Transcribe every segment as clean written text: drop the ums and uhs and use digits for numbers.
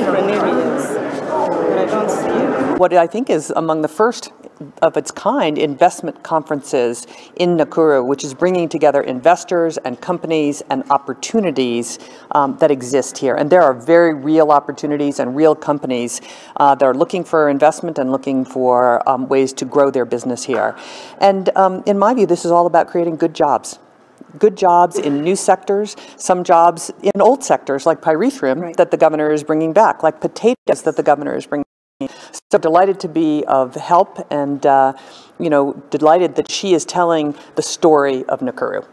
different areas, but I don't see it. What I think is among the first of its kind investment conferences in Nakuru, which is bringing together investors and companies and opportunities that exist here. And there are very real opportunities and real companies that are looking for investment and looking for ways to grow their business here. And in my view, this is all about creating good jobs. Good jobs in new sectors, some jobs in old sectors like pyrethrum that the governor is bringing back, like potatoes that the governor is bringing. So delighted to be of help and, delighted that she is telling the story of Nakuru.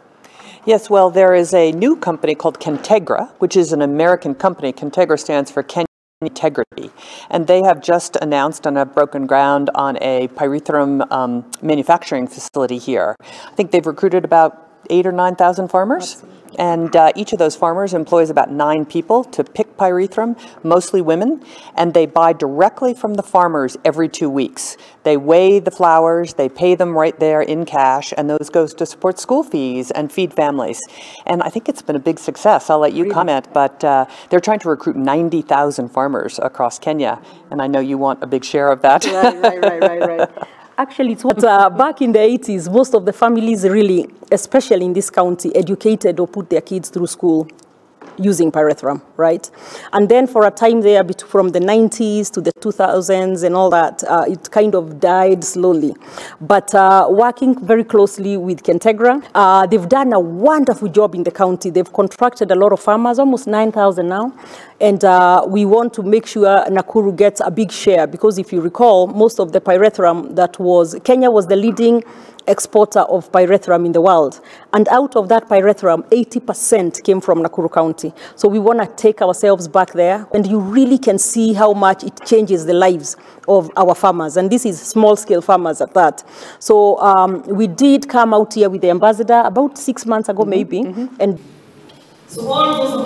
Yes, well, there is a new company called Kentegra, which is an American company. Kentegra stands for Kenya Integrity. And they have just announced and have broken ground on a pyrethrum manufacturing facility here. I think they've recruited about 8,000 or 9,000 farmers. Absolutely. And each of those farmers employs about 9 people to pick pyrethrum, mostly women, and they buy directly from the farmers every 2 weeks. They weigh the flowers, they pay them right there in cash, and those goes to support school fees and feed families. And I think it's been a big success. I'll let you comment, but they're trying to recruit 90,000 farmers across Kenya, and I know you want a big share of that. Right. Actually, it's what back in the 80s, most of the families really, especially in this county, educated or put their kids through school using pyrethrum, right? And then for a time there, from the 90s to the 2000s and all that, it kind of died slowly. But working very closely with Kentegra, they've done a wonderful job in the county. They've contracted a lot of farmers, almost 9,000 now. And we want to make sure Nakuru gets a big share, because if you recall, most of the pyrethrum Kenya was the leading exporter of pyrethrum in the world. And out of that pyrethrum, 80% came from Nakuru County. So we want to take ourselves back there, and you really can see how much it changes the lives of our farmers. And this is small-scale farmers at that. So we did come out here with the ambassador about 6 months ago, maybe. And so all those